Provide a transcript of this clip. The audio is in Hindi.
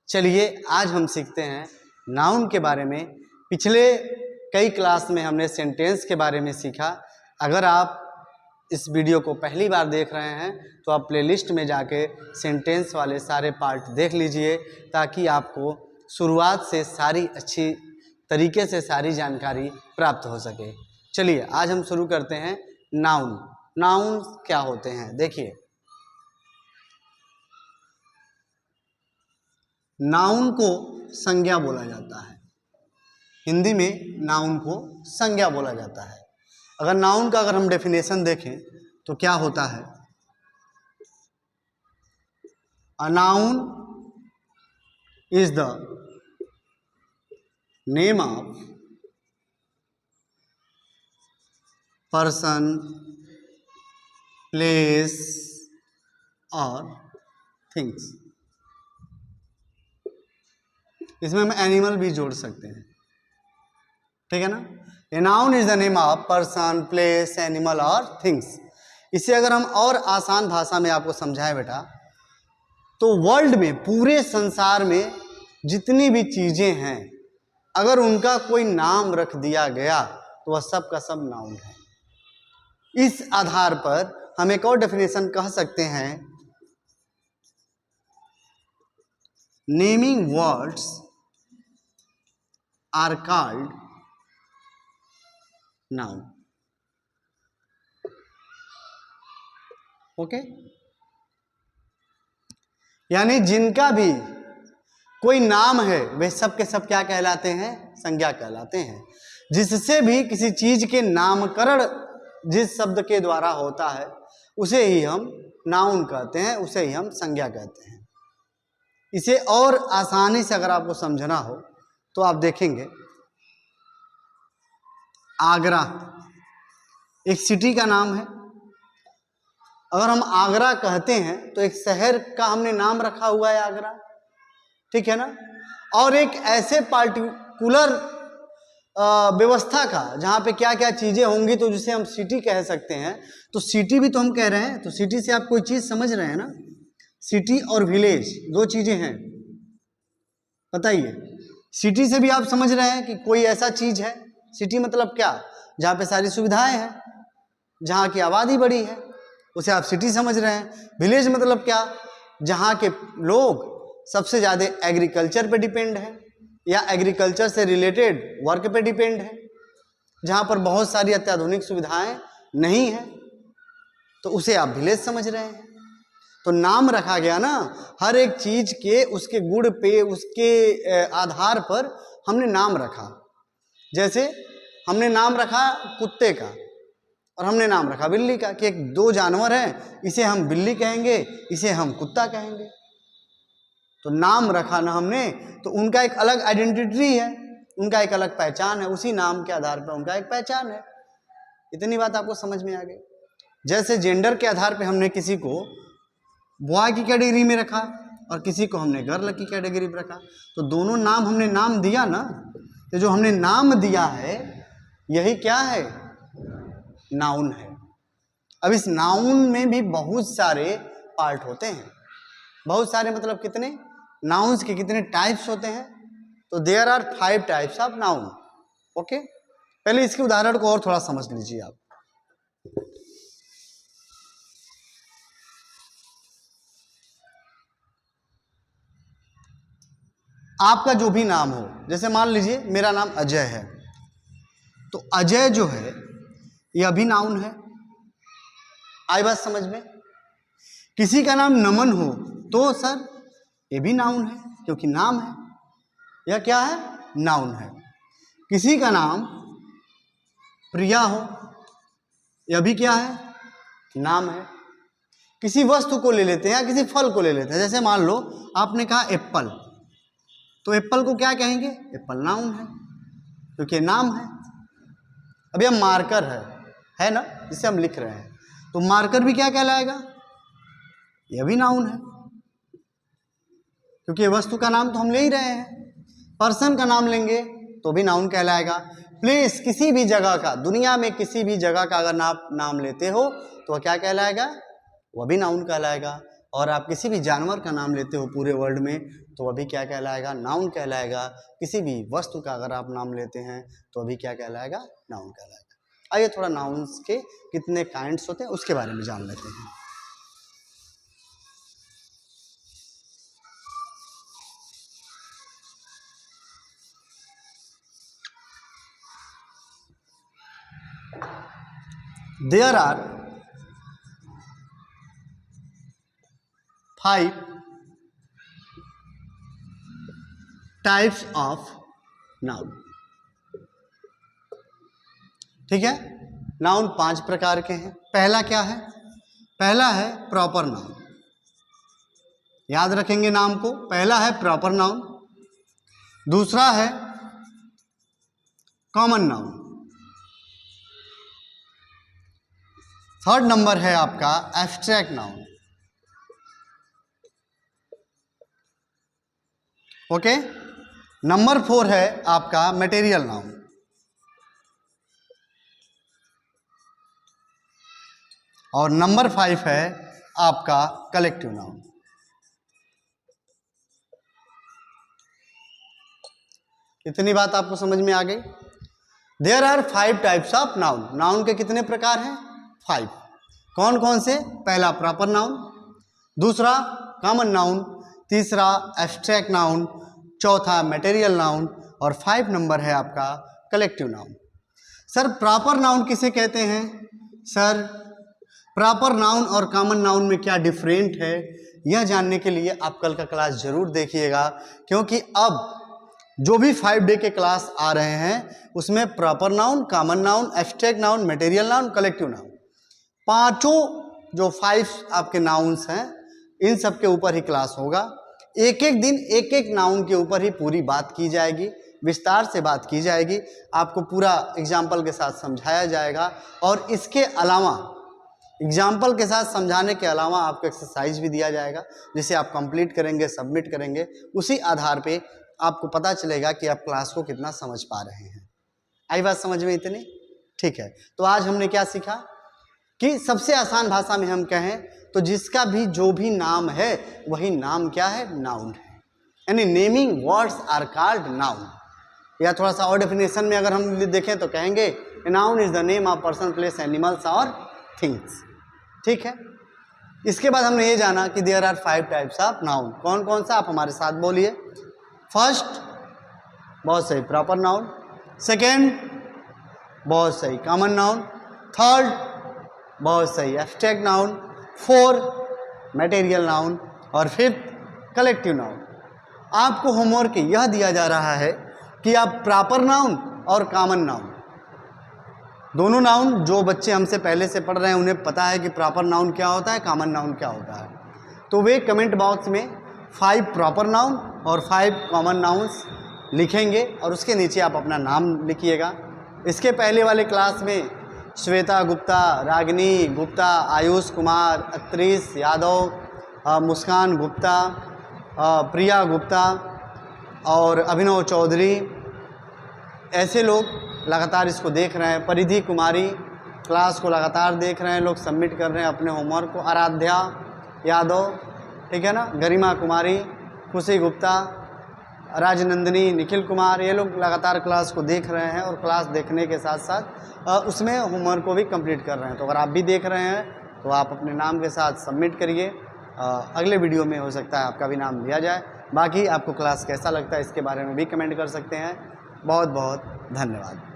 चलिए आज हम सीखते हैं नाउन के बारे में। पिछले कई क्लास में हमने सेंटेंस के बारे में सीखा। अगर आप इस वीडियो को पहली बार देख रहे हैं तो आप प्लेलिस्ट में जाके सेंटेंस वाले सारे पार्ट देख लीजिए, ताकि आपको शुरुआत से सारी अच्छी तरीके से सारी जानकारी प्राप्त हो सके। चलिए आज हम शुरू करते हैं। नाउन नाउन क्या होते हैं देखिए। नाउन को संज्ञा बोला जाता है। हिंदी में नाउन को संज्ञा बोला जाता है। अगर नाउन का हम डेफिनेशन देखें तो क्या होता है। A noun is the name of person, place और थिंग्स। इसमें हम एनिमल भी जोड़ सकते हैं, ठीक है ना। A noun is the name of person, place, animal और थिंग्स। इसे अगर हम और आसान भाषा में आपको समझाएं बेटा, तो वर्ल्ड में, पूरे संसार में जितनी भी चीजें हैं, अगर उनका कोई नाम रख दिया गया तो वह सब का सब नाउन है। इस आधार पर हम एक और डेफिनेशन कह सकते हैं, naming words are called noun. Okay यानी जिनका भी कोई नाम है वे सब के सब क्या कहलाते हैं, संज्ञा कहलाते हैं। जिससे भी किसी चीज के नामकरण जिस शब्द के द्वारा होता है उसे ही हम नाउन कहते हैं, उसे ही हम संज्ञा कहते हैं। इसे और आसानी से अगर आपको समझना हो तो आप देखेंगे, आगरा एक सिटी का नाम है। अगर हम आगरा कहते हैं तो एक शहर का हमने नाम रखा हुआ है आगरा, ठीक है ना। और एक ऐसे पार्टिकुलर व्यवस्था का जहाँ पे क्या क्या चीजें होंगी तो जिसे हम सिटी कह सकते हैं। तो सिटी भी तो हम कह रहे हैं, तो सिटी से आप कोई चीज समझ रहे हैं ना। सिटी और विलेज दो चीजें हैं, बताइए। सिटी से भी आप समझ रहे हैं कि कोई ऐसा चीज है। सिटी मतलब क्या, जहाँ पे सारी सुविधाएं हैं, जहाँ की आबादी बड़ी है, उसे आप सिटी समझ रहे हैं। विलेज मतलब क्या, जहाँ के लोग सबसे ज़्यादा एग्रीकल्चर पे डिपेंड है या एग्रीकल्चर से रिलेटेड वर्क पे डिपेंड है, जहाँ पर बहुत सारी अत्याधुनिक सुविधाएं नहीं है, तो उसे आप विलेज समझ रहे हैं। तो नाम रखा गया ना, हर एक चीज के उसके गुण पे, उसके आधार पर हमने नाम रखा। जैसे हमने नाम रखा कुत्ते का और हमने नाम रखा बिल्ली का, कि एक दो जानवर हैं, इसे हम बिल्ली कहेंगे, इसे हम कुत्ता कहेंगे। तो नाम रखा ना हमने, तो उनका एक अलग आइडेंटिटी है, उनका एक अलग पहचान है। उसी नाम के आधार पर उनका एक पहचान है। इतनी बात आपको समझ में आ गई। जैसे जेंडर के आधार पर हमने किसी को बॉय की कैटेगरी में रखा और किसी को हमने गर्ल की कैटेगरी में रखा, तो दोनों नाम हमने नाम दिया ना। तो जो हमने नाम दिया है यही क्या है, नाउन है। अब इस नाउन में भी बहुत सारे पार्ट होते हैं। बहुत सारे मतलब कितने, नाउन्स के कितने टाइप्स होते हैं। तो there are 5 types of noun. Okay, पहले इसके उदाहरण को और थोड़ा समझ लीजिए आप। आपका जो भी नाम हो, जैसे मान लीजिए मेरा नाम अजय है, तो अजय जो है यह भी नाउन है। आई बात समझ में। किसी का नाम नमन हो तो सर ये भी नाउन है, क्योंकि नाम है। यह क्या है, नाउन है। किसी का नाम प्रिया हो, यह भी क्या है, नाम है। किसी वस्तु को ले लेते हैं या किसी फल को ले लेते हैं। जैसे मान लो आपने कहा एप्पल, तो एप्पल को क्या कहेंगे, एप्पल नाउन है, क्योंकि नाम है। अब यह मार्कर है ना, जिसे हम लिख रहे हैं, तो मार्कर भी क्या कहलाएगा, यह भी नाउन है, क्योंकि वस्तु का नाम तो हम ले ही रहे हैं। पर्सन का नाम लेंगे तो भी नाउन कहलाएगा। प्लेस, किसी भी जगह का, दुनिया में किसी भी जगह का अगर नाम लेते हो तो वह क्या कहलाएगा, वह भी नाउन कहलाएगा। और आप किसी भी जानवर का नाम लेते हो पूरे वर्ल्ड में तो अभी क्या कहलाएगा? नाउन कहलाएगा। किसी भी वस्तु का अगर आप नाम लेते हैं तो अभी क्या कहलाएगा? नाउन कहलाएगा। आइए थोड़ा नाउन्स के कितने काइंड्स होते हैं उसके बारे में जान लेते हैं। There are 5 types of noun। ठीक है, नाउन 5 प्रकार के हैं। पहला क्या है? पहला है प्रॉपर नाउन। याद रखेंगे नाम को। पहला है प्रॉपर नाउन, दूसरा है कॉमन नाउन, थर्ड नंबर है आपका एब्स्ट्रैक्ट नाउन। ओके, नंबर 4 है आपका मटेरियल नाउन, और नंबर 5 है आपका कलेक्टिव नाउन। इतनी बात आपको समझ में आ गई। There are 5 types of noun. Noun के कितने प्रकार हैं? 5। कौन कौन से? पहला प्रॉपर नाउन, दूसरा कॉमन नाउन, तीसरा एब्स्ट्रैक्ट नाउन, चौथा मटेरियल नाउन, और 5 नंबर है आपका collective noun. Sir proper noun किसे कहते हैं? सर प्रॉपर नाउन और कॉमन नाउन में क्या डिफरेंट है, यह जानने के लिए आप कल का क्लास जरूर देखिएगा, क्योंकि अब जो भी 5 डे के क्लास आ रहे हैं उसमें proper noun, common noun, abstract noun, material noun, collective noun, पांचों जो 5 आपके नाउन्स हैं इन सब के ऊपर ही क्लास होगा। एक एक दिन एक एक नाउन के ऊपर ही पूरी बात की जाएगी, विस्तार से बात की जाएगी, आपको पूरा एग्जाम्पल के साथ समझाया जाएगा, और इसके अलावा एग्जाम्पल के साथ समझाने के अलावा आपको एक्सरसाइज भी दिया जाएगा, जिसे आप कंप्लीट करेंगे, सबमिट करेंगे। उसी आधार पे आपको पता चलेगा कि आप क्लास को कितना समझ पा रहे हैं। आई बात समझ में इतनी? ठीक है, तो आज हमने क्या सीखा कि सबसे आसान भाषा में हम कहें तो जिसका भी जो भी नाम है वही नाम क्या है? नाउन है। यानी naming words are called noun. या थोड़ा सा और डेफिनेशन में अगर हम देखें तो कहेंगे noun is the name of person, place, animals और थिंग्स। ठीक है, इसके बाद हमने ये जाना कि there are 5 types of noun. कौन कौन सा? आप हमारे साथ बोलिए। फर्स्ट, बहुत सही, प्रॉपर नाउन। सेकेंड, बहुत सही, कॉमन नाउन। थर्ड, बहुत सही, abstract noun. Fourth, material noun. और फिफ्थ, कलेक्टिव नाउन। आपको होमवर्क यह दिया जा रहा है कि आप प्रॉपर नाउन और कॉमन नाउन, दोनों नाउन जो बच्चे हमसे पहले से पढ़ रहे हैं उन्हें पता है कि प्रॉपर नाउन क्या होता है, कॉमन नाउन क्या होता है, तो वे कमेंट बॉक्स में 5 प्रॉपर नाउन और 5 कॉमन नाउन्स लिखेंगे और उसके नीचे आप अपना नाम लिखिएगा। इसके पहले वाले क्लास में श्वेता गुप्ता, रागिनी गुप्ता, आयुष कुमार, अत्रीस यादव, मुस्कान गुप्ता, प्रिया गुप्ता और अभिनव चौधरी, ऐसे लोग लगातार इसको देख रहे हैं। परिधि कुमारी क्लास को लगातार देख रहे हैं, लोग सबमिट कर रहे हैं अपने होमवर्क को। आराध्या यादव, ठीक है ना, गरिमा कुमारी, खुशी गुप्ता, राजनंदिनी, निखिल कुमार, ये लोग लगातार क्लास को देख रहे हैं और क्लास देखने के साथ साथ उसमें होमवर्क को भी कंप्लीट कर रहे हैं। तो अगर आप भी देख रहे हैं तो आप अपने नाम के साथ सबमिट करिए। अगले वीडियो में हो सकता है आपका भी नाम लिया जाए। बाकी आपको क्लास कैसा लगता है इसके बारे में भी कमेंट कर सकते हैं। बहुत बहुत धन्यवाद।